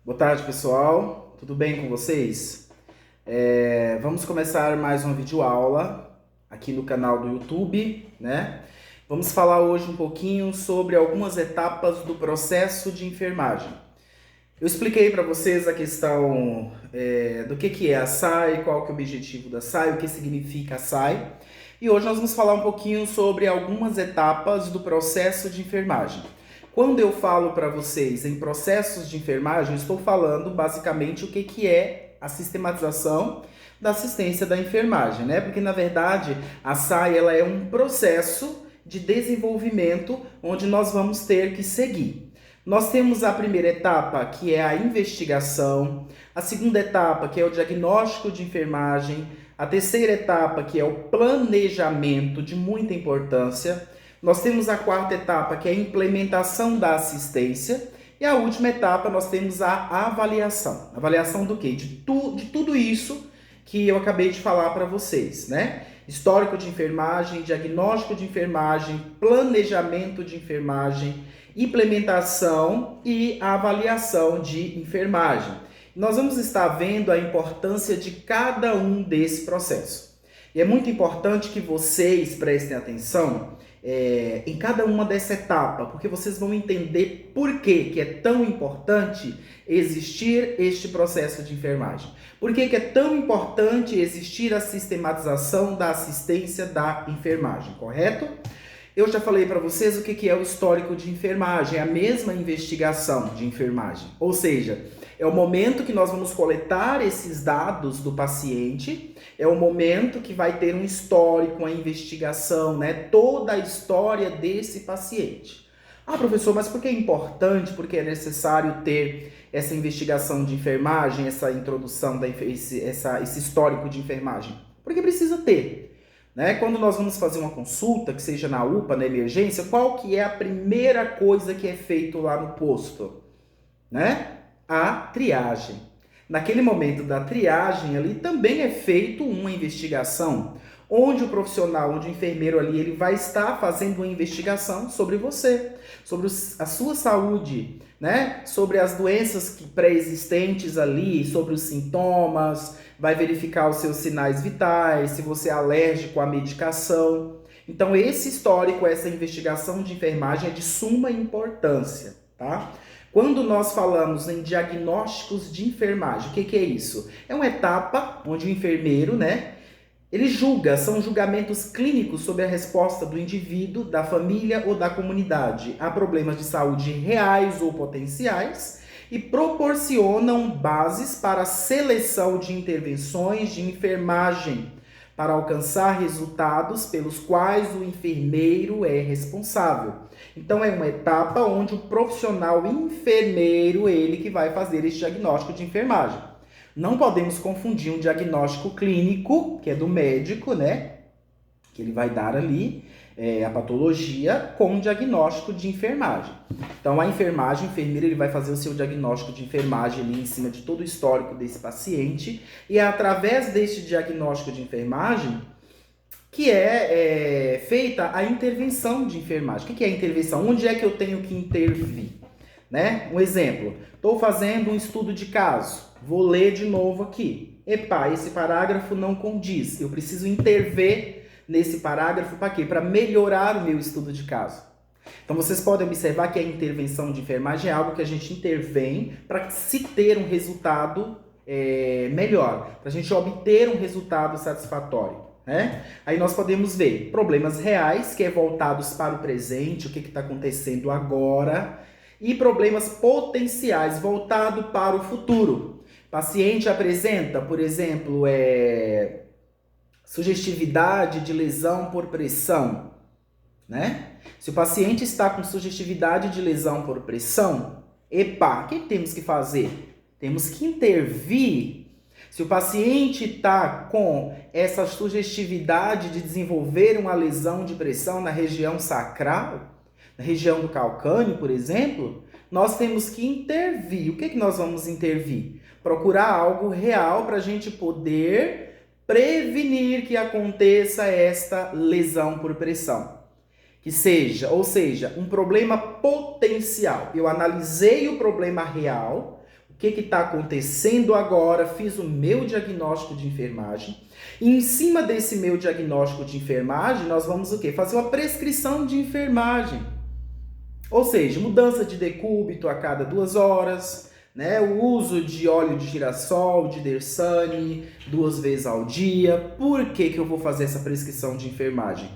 Boa tarde, pessoal. Tudo bem com vocês? Vamos começar mais uma videoaula aqui no canal do YouTube, né? Vamos falar hoje um pouquinho sobre algumas etapas do processo de enfermagem. Eu expliquei para vocês a questão do que é a SAI, qual que é o objetivo da SAI, o que significa a SAI. E hoje nós vamos falar um pouquinho sobre algumas etapas do processo de enfermagem. Quando eu falo para vocês em processos de enfermagem, estou falando basicamente o que é a sistematização da assistência da enfermagem, né? Porque na verdade a SAI ela é um processo de desenvolvimento onde nós vamos ter que seguir. Nós temos a primeira etapa, que é a investigação, a segunda etapa, que é o diagnóstico de enfermagem, a terceira etapa, que é o planejamento, de muita importância. Nós temos a quarta etapa, que é a implementação da assistência. E a última etapa, nós temos a avaliação. Avaliação do quê? De tudo isso que eu acabei de falar para vocês, né? Histórico de enfermagem, diagnóstico de enfermagem, planejamento de enfermagem, implementação e a avaliação de enfermagem. Nós vamos estar vendo a importância de cada um desse processo. E é muito importante que vocês prestem atenção em cada uma dessa etapa, porque vocês vão entender por que é tão importante existir este processo de enfermagem. Por que é tão importante existir a sistematização da assistência da enfermagem, correto? Eu já falei para vocês o que é o histórico de enfermagem, é a mesma investigação de enfermagem. Ou seja, é o momento que nós vamos coletar esses dados do paciente, é o momento que vai ter um histórico, uma investigação, né? Toda a história desse paciente. Ah, professor, mas por que é importante, porque é necessário ter essa investigação de enfermagem, essa introdução, esse histórico de enfermagem? Porque precisa ter. Né? Quando nós vamos fazer uma consulta, que seja na UPA, na emergência, qual que é a primeira coisa que é feito lá no posto? Né? A triagem. Naquele momento da triagem ali também é feito uma investigação, onde o profissional, onde o enfermeiro ali, ele vai estar fazendo uma investigação sobre você, sobre a sua saúde, né? Sobre as doenças pré-existentes ali, sobre os sintomas, vai verificar os seus sinais vitais, se você é alérgico à medicação. Então esse histórico, essa investigação de enfermagem é de suma importância, tá? Quando nós falamos em diagnósticos de enfermagem, o que é isso? É uma etapa onde o enfermeiro, né, ele julga, são julgamentos clínicos sobre a resposta do indivíduo, da família ou da comunidade a problemas de saúde reais ou potenciais e proporcionam bases para a seleção de intervenções de enfermagem para alcançar resultados pelos quais o enfermeiro é responsável. Então é uma etapa onde o profissional enfermeiro, ele que vai fazer esse diagnóstico de enfermagem. Não podemos confundir um diagnóstico clínico, que é do médico, né? Que ele vai dar ali a patologia, com um diagnóstico de enfermagem. Então a enfermagem, o enfermeiro, ele vai fazer o seu diagnóstico de enfermagem ali em cima de todo o histórico desse paciente e é através deste diagnóstico de enfermagem que é feita a intervenção de enfermagem. O que é a intervenção? Onde é que eu tenho que intervir? Né? Um exemplo, estou fazendo um estudo de caso, vou ler de novo aqui. Epa, esse parágrafo não condiz, eu preciso intervir nesse parágrafo para quê? Para melhorar o meu estudo de caso. Então vocês podem observar que a intervenção de enfermagem é algo que a gente intervém para se ter um resultado melhor, para a gente obter um resultado satisfatório. Né? Aí nós podemos ver problemas reais, que é voltados para o presente, o que está acontecendo agora, e problemas potenciais, voltado para o futuro. O paciente apresenta, por exemplo, sugestividade de lesão por pressão, né? Se o paciente está com sugestividade de lesão por pressão, epa, o que temos que fazer? Temos que intervir. Se o paciente está com essa sugestividade de desenvolver uma lesão de pressão na região sacral, na região do calcâneo, por exemplo, nós temos que intervir. O que nós vamos intervir? Procurar algo real para a gente poder prevenir que aconteça esta lesão por pressão. Que seja, ou seja, um problema potencial. Eu analisei o problema real, o o que está acontecendo agora, fiz o meu diagnóstico de enfermagem, e em cima desse meu diagnóstico de enfermagem, nós vamos o quê? Fazer uma prescrição de enfermagem. Ou seja, mudança de decúbito a cada 2 horas, né? O uso de óleo de girassol, de Dersane, 2 vezes ao dia. Por que eu vou fazer essa prescrição de enfermagem?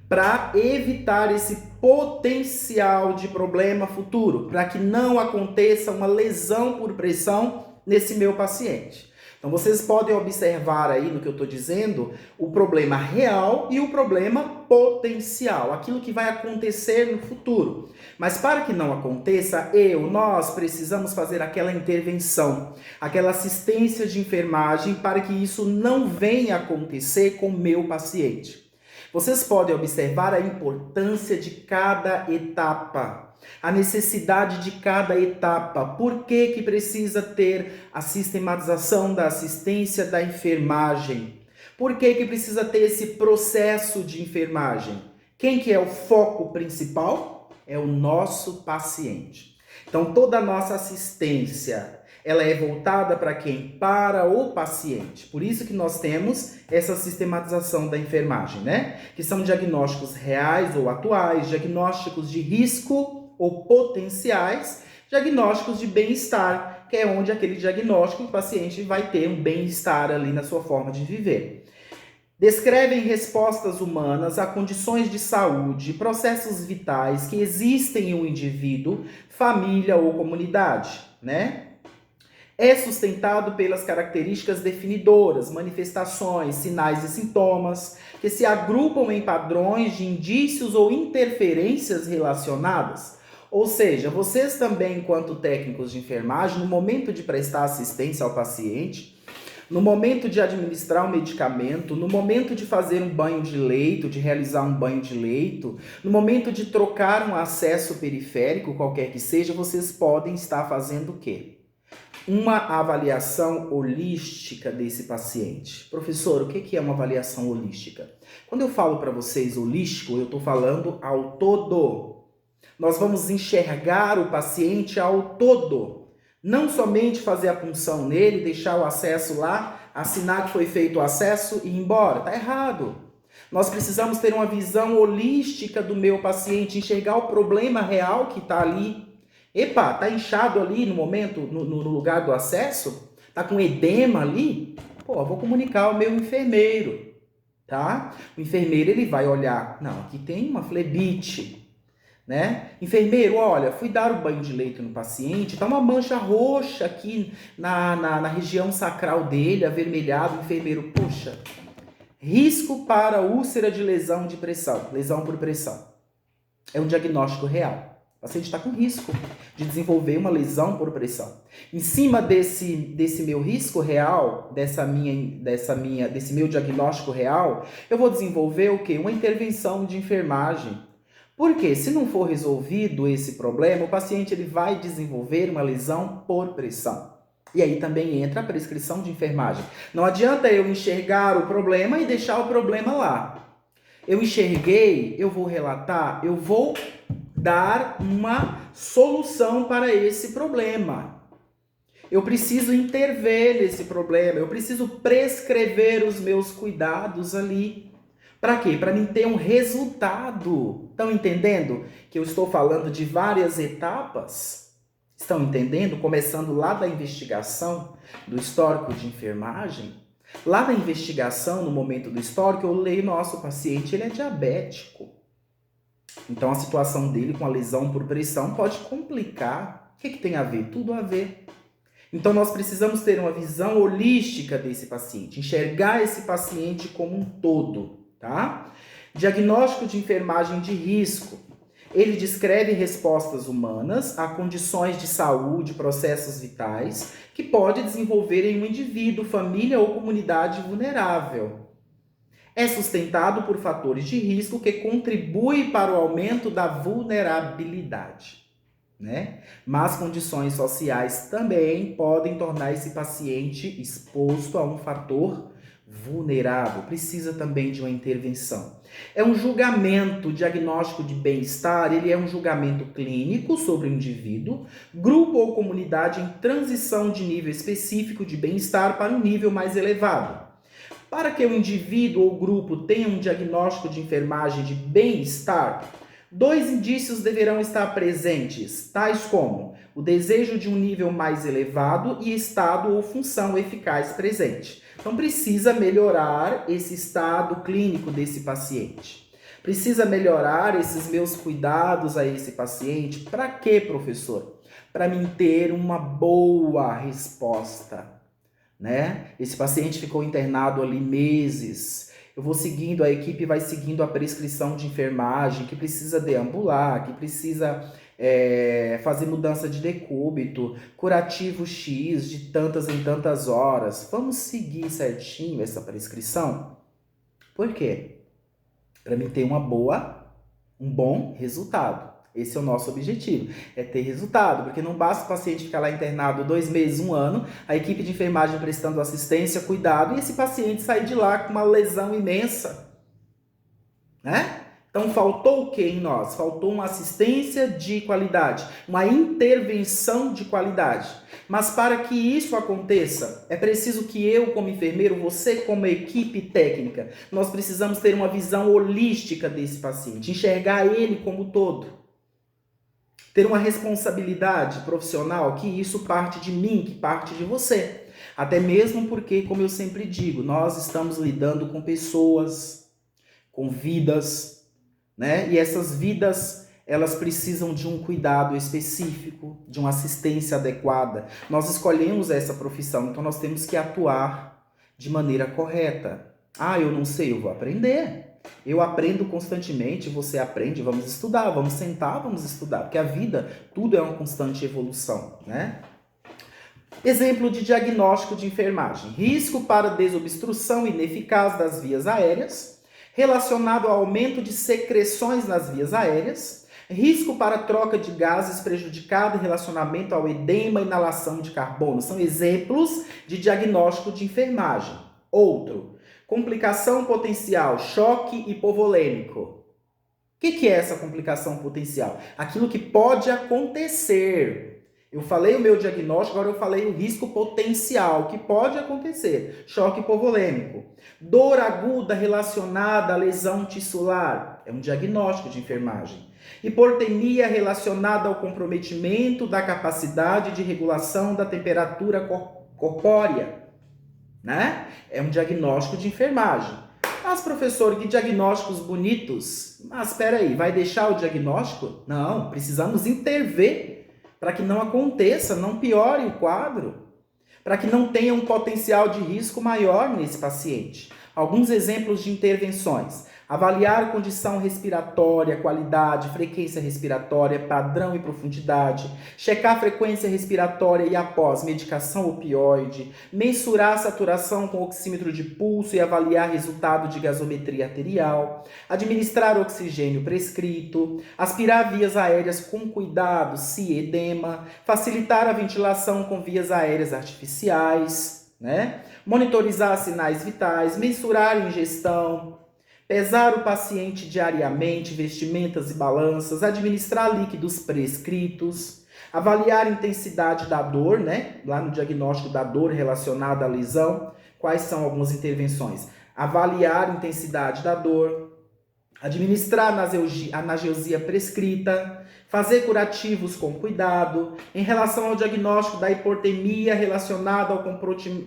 Para evitar esse potencial de problema futuro, para que não aconteça uma lesão por pressão nesse meu paciente. Então vocês podem observar aí no que eu estou dizendo o problema real e o problema potencial, aquilo que vai acontecer no futuro. Mas para que não aconteça, nós precisamos fazer aquela intervenção, aquela assistência de enfermagem para que isso não venha acontecer com o meu paciente. Vocês podem observar a importância de cada etapa, a necessidade de cada etapa. Por que precisa ter a sistematização da assistência da enfermagem? Por que precisa ter esse processo de enfermagem? Quem que é o foco principal? É o nosso paciente. Então, toda a nossa assistência, ela é voltada para quem? Para o paciente. Por isso que nós temos essa sistematização da enfermagem, né? Que são diagnósticos reais ou atuais, diagnósticos de risco ou potenciais, diagnósticos de bem-estar, que é onde aquele diagnóstico o paciente vai ter um bem-estar ali na sua forma de viver. Descrevem respostas humanas a condições de saúde, processos vitais que existem em um indivíduo, família ou comunidade, né? É sustentado pelas características definidoras, manifestações, sinais e sintomas, que se agrupam em padrões de indícios ou interferências relacionadas. Ou seja, vocês também, enquanto técnicos de enfermagem, no momento de prestar assistência ao paciente, no momento de administrar um medicamento, no momento de fazer um banho de leito, de realizar um banho de leito, no momento de trocar um acesso periférico, qualquer que seja, vocês podem estar fazendo o quê? Uma avaliação holística desse paciente. Professor, o que é uma avaliação holística? Quando eu falo para vocês holístico, eu estou falando ao todo. Nós vamos enxergar o paciente ao todo. Não somente fazer a punção nele, deixar o acesso lá, assinar que foi feito o acesso e ir embora. Está errado. Nós precisamos ter uma visão holística do meu paciente, enxergar o problema real que está ali. Epa, tá inchado ali no momento, no lugar do acesso? Tá com edema ali? Pô, vou comunicar ao meu enfermeiro, tá? O enfermeiro, ele vai olhar, não, aqui tem uma flebite, né? Enfermeiro, olha, fui dar o banho de leito no paciente, tá uma mancha roxa aqui na região sacral dele, avermelhado. O enfermeiro, poxa, risco para úlcera de lesão de pressão, lesão por pressão. É um diagnóstico real. O paciente está com risco de desenvolver uma lesão por pressão. Em cima desse meu risco real, desse meu diagnóstico real, eu vou desenvolver o quê? Uma intervenção de enfermagem. Porque se não for resolvido esse problema, o paciente ele vai desenvolver uma lesão por pressão. E aí também entra a prescrição de enfermagem. Não adianta eu enxergar o problema e deixar o problema lá. Eu enxerguei, eu vou relatar, eu vou dar uma solução para esse problema. Eu preciso intervir nesse problema, eu preciso prescrever os meus cuidados ali. Para quê? Para mim ter um resultado. Estão entendendo que eu estou falando de várias etapas? Estão entendendo? Começando lá da investigação do histórico de enfermagem. Lá na investigação, no momento do histórico, eu leio, nosso paciente ele é diabético. Então, a situação dele com a lesão por pressão pode complicar. O que tem a ver? Tudo a ver. Então, nós precisamos ter uma visão holística desse paciente, enxergar esse paciente como um todo, tá? Diagnóstico de enfermagem de risco. Ele descreve respostas humanas a condições de saúde, processos vitais, que pode desenvolver em um indivíduo, família ou comunidade vulnerável. É sustentado por fatores de risco que contribuem para o aumento da vulnerabilidade, né? Mas condições sociais também podem tornar esse paciente exposto a um fator vulnerável, precisa também de uma intervenção. É um julgamento diagnóstico de bem-estar, ele é um julgamento clínico sobre o indivíduo, grupo ou comunidade em transição de nível específico de bem-estar para um nível mais elevado. Para que o indivíduo ou grupo tenha um diagnóstico de enfermagem de bem-estar, 2 indícios deverão estar presentes, tais como o desejo de um nível mais elevado e estado ou função eficaz presente. Então precisa melhorar esse estado clínico desse paciente. Precisa melhorar esses meus cuidados a esse paciente. Para quê, professor? Para mim ter uma boa resposta, né? Esse paciente ficou internado ali meses. Eu vou seguindo, a equipe vai seguindo a prescrição de enfermagem, que precisa deambular, que precisa fazer mudança de decúbito, curativo X de tantas em tantas horas. Vamos seguir certinho essa prescrição? Por quê? Para mim ter um bom resultado. Esse é o nosso objetivo, é ter resultado, porque não basta o paciente ficar lá internado 2 meses, 1 ano, a equipe de enfermagem prestando assistência, cuidado, e esse paciente sair de lá com uma lesão imensa, né? Então faltou o que em nós? Faltou uma assistência de qualidade, uma intervenção de qualidade. Mas para que isso aconteça, é preciso que eu como enfermeiro, você como equipe técnica, nós precisamos ter uma visão holística desse paciente, enxergar ele como todo. Ter uma responsabilidade profissional, que isso parte de mim, que parte de você. Até mesmo porque, como eu sempre digo, nós estamos lidando com pessoas, com vidas, né? E essas vidas, elas precisam de um cuidado específico, de uma assistência adequada. Nós escolhemos essa profissão, então nós temos que atuar de maneira correta. Ah, eu não sei, eu vou aprender. Eu aprendo constantemente, você aprende, vamos estudar, vamos sentar, vamos estudar, porque a vida, tudo é uma constante evolução, né? Exemplo de diagnóstico de enfermagem. Risco para desobstrução ineficaz das vias aéreas, relacionado ao aumento de secreções nas vias aéreas, risco para troca de gases prejudicado em relacionamento ao edema e inalação de carbono. São exemplos de diagnóstico de enfermagem. Outro, complicação potencial, choque hipovolêmico. O que é essa complicação potencial? Aquilo que pode acontecer. Eu falei o meu diagnóstico, agora eu falei o risco potencial, que pode acontecer. Choque hipovolêmico. Dor aguda relacionada à lesão tissular. É um diagnóstico de enfermagem. Hipotermia relacionada ao comprometimento da capacidade de regulação da temperatura corpórea, né? É um diagnóstico de enfermagem. Mas, professor, que diagnósticos bonitos. Mas, espera aí, vai deixar o diagnóstico? Não, precisamos intervir para que não aconteça, não piore o quadro, para que não tenha um potencial de risco maior nesse paciente. Alguns exemplos de intervenções. Avaliar condição respiratória, qualidade, frequência respiratória, padrão e profundidade, checar a frequência respiratória e após medicação opioide, mensurar a saturação com oxímetro de pulso e avaliar resultado de gasometria arterial, administrar oxigênio prescrito, aspirar vias aéreas com cuidado se edema, facilitar a ventilação com vias aéreas artificiais, né? Monitorizar sinais vitais, mensurar ingestão, pesar o paciente diariamente, vestimentas e balanças, administrar líquidos prescritos, avaliar a intensidade da dor, né? Lá no diagnóstico da dor relacionada à lesão, quais são algumas intervenções? Avaliar a intensidade da dor, administrar analgesia prescrita, fazer curativos com cuidado, em relação ao diagnóstico da hipotermia relacionada ao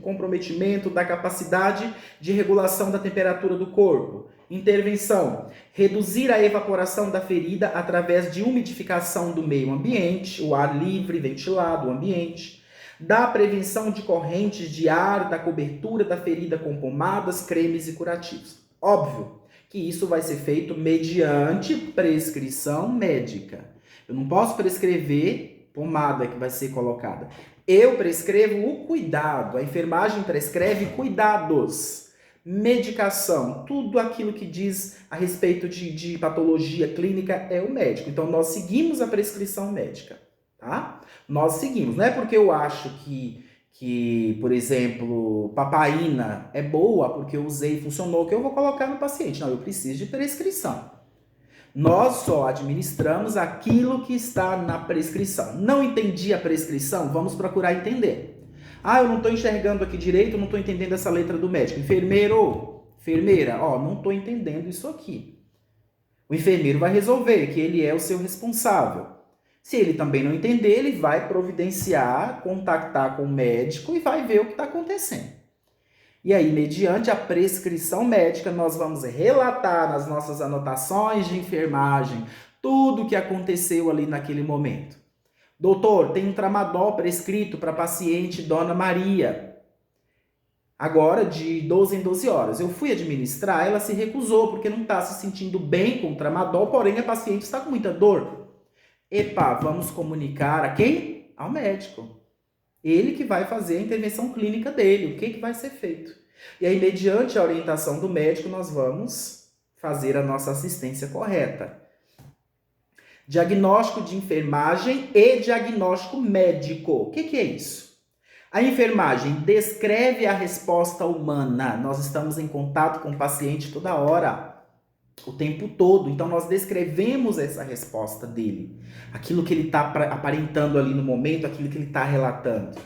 comprometimento da capacidade de regulação da temperatura do corpo. Intervenção: reduzir a evaporação da ferida através de umidificação do meio ambiente, o ar livre, ventilado, o ambiente. Da prevenção de correntes de ar, da cobertura da ferida com pomadas, cremes e curativos. Óbvio que isso vai ser feito mediante prescrição médica. Eu não posso prescrever pomada que vai ser colocada. Eu prescrevo o cuidado, a enfermagem prescreve cuidados. Medicação, tudo aquilo que diz a respeito de patologia clínica é o médico. Então, nós seguimos a prescrição médica, tá? Nós seguimos. Não é porque eu acho que que, por exemplo, papaína é boa porque eu usei e funcionou, que eu vou colocar no paciente. Não, eu preciso de prescrição. Nós só administramos aquilo que está na prescrição. Não entendi a prescrição? Vamos procurar entender. Ah, eu não estou enxergando aqui direito, não estou entendendo essa letra do médico. Enfermeiro, enfermeira, não estou entendendo isso aqui. O enfermeiro vai resolver, que ele é o seu responsável. Se ele também não entender, ele vai providenciar, contactar com o médico e vai ver o que está acontecendo. E aí, mediante a prescrição médica, nós vamos relatar nas nossas anotações de enfermagem tudo o que aconteceu ali naquele momento. Doutor, tem um tramadol prescrito para paciente Dona Maria. Agora, de 12 em 12 horas. Eu fui administrar, ela se recusou porque não está se sentindo bem com o tramadol, porém a paciente está com muita dor. Epa, vamos comunicar a quem? Ao médico. Ele que vai fazer a intervenção clínica dele, o que vai ser feito. E aí, mediante a orientação do médico, nós vamos fazer a nossa assistência correta. Diagnóstico de enfermagem e diagnóstico médico. O que é isso? A enfermagem descreve a resposta humana. Nós estamos em contato com o paciente toda hora, o tempo todo. Então, nós descrevemos essa resposta dele. Aquilo que ele está aparentando ali no momento, aquilo que ele está relatando.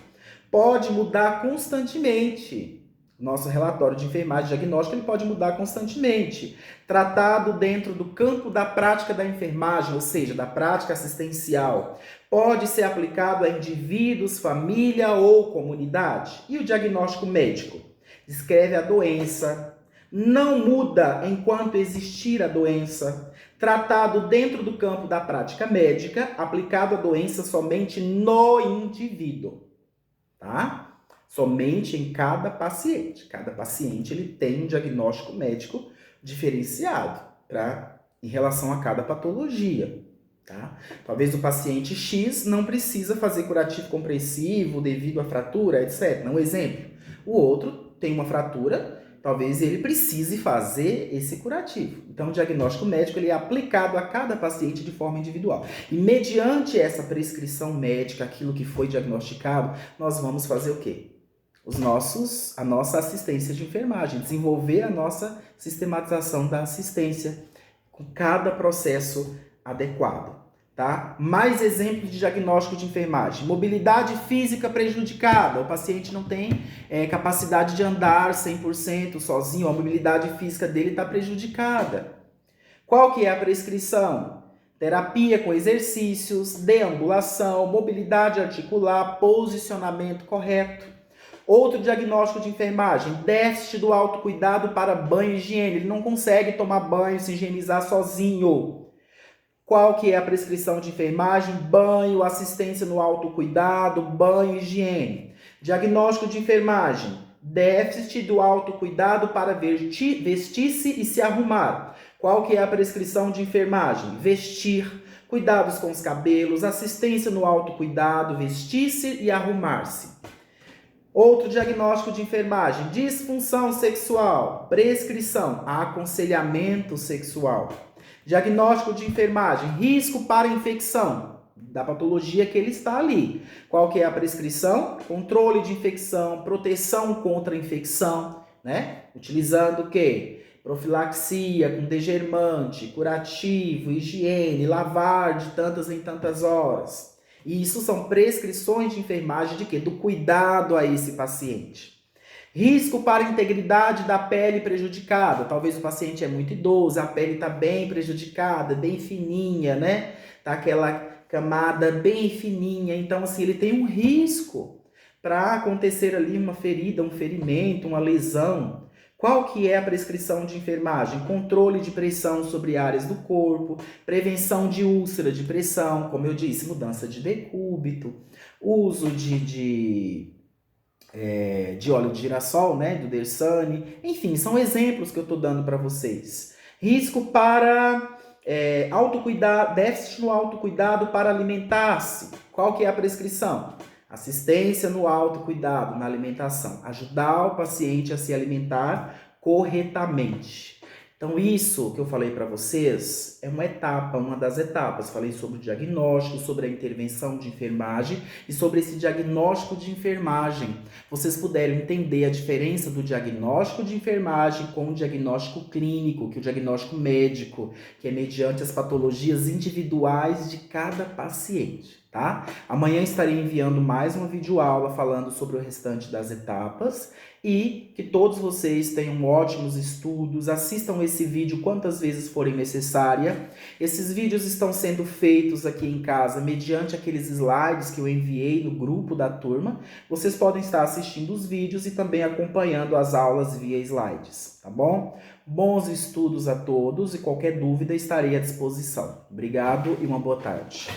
Pode mudar constantemente. Nosso relatório de enfermagem diagnóstica ele pode mudar constantemente. Tratado dentro do campo da prática da enfermagem, ou seja, da prática assistencial. Pode ser aplicado a indivíduos, família ou comunidade. E o diagnóstico médico? Descreve a doença. Não muda enquanto existir a doença. Tratado dentro do campo da prática médica, aplicado à doença somente no indivíduo. Tá? Somente em cada paciente. Cada paciente ele tem um diagnóstico médico diferenciado em relação a cada patologia. Tá? Talvez o paciente X não precisa fazer curativo compressivo devido à fratura, etc. Um exemplo. O outro tem uma fratura, talvez ele precise fazer esse curativo. Então, o diagnóstico médico ele é aplicado a cada paciente de forma individual. E mediante essa prescrição médica, aquilo que foi diagnosticado, nós vamos fazer o quê? A nossa assistência de enfermagem, desenvolver a nossa sistematização da assistência com cada processo adequado. Tá? Mais exemplos de diagnóstico de enfermagem. Mobilidade física prejudicada. O paciente não tem capacidade de andar 100% sozinho. A mobilidade física dele está prejudicada. Qual que é a prescrição? Terapia com exercícios, deambulação, mobilidade articular, posicionamento correto. Outro diagnóstico de enfermagem, déficit do autocuidado para banho e higiene. Ele não consegue tomar banho, se higienizar sozinho. Qual que é a prescrição de enfermagem? Banho, assistência no autocuidado, banho e higiene. Diagnóstico de enfermagem, déficit do autocuidado para vestir-se e se arrumar. Qual que é a prescrição de enfermagem? Vestir, cuidados com os cabelos, assistência no autocuidado, vestir-se e arrumar-se. Outro diagnóstico de enfermagem, disfunção sexual, prescrição, aconselhamento sexual. Diagnóstico de enfermagem, risco para infecção, da patologia que ele está ali. Qual que é a prescrição? Controle de infecção, proteção contra a infecção, né? Utilizando o quê? Profilaxia com degermante, curativo, higiene, lavar de tantas em tantas horas. E isso são prescrições de enfermagem de quê? Do cuidado a esse paciente. Risco para a integridade da pele prejudicada. Talvez o paciente é muito idoso, a pele está bem prejudicada, bem fininha, né? Tá aquela camada bem fininha. Então, assim, ele tem um risco para acontecer ali uma ferida, um ferimento, uma lesão. Qual que é a prescrição de enfermagem? Controle de pressão sobre áreas do corpo, prevenção de úlcera de pressão, como eu disse, mudança de decúbito, uso de óleo de girassol, né, do Dersane. Enfim, são exemplos que eu estou dando para vocês. Risco para autocuidado, déficit no autocuidado para alimentar-se. Qual que é a prescrição? Assistência no autocuidado, na alimentação. Ajudar o paciente a se alimentar corretamente. Então, isso que eu falei para vocês é uma etapa, uma das etapas. Falei sobre o diagnóstico, sobre a intervenção de enfermagem e sobre esse diagnóstico de enfermagem. Vocês puderam entender a diferença do diagnóstico de enfermagem com o diagnóstico clínico, que é o diagnóstico médico, que é mediante as patologias individuais de cada paciente. Tá? Amanhã estarei enviando mais uma videoaula falando sobre o restante das etapas e que todos vocês tenham ótimos estudos, assistam esse vídeo quantas vezes forem necessária. Esses vídeos estão sendo feitos aqui em casa mediante aqueles slides que eu enviei no grupo da turma. Vocês podem estar assistindo os vídeos e também acompanhando as aulas via slides, tá bom? Bons estudos a todos e qualquer dúvida estarei à disposição. Obrigado e uma boa tarde.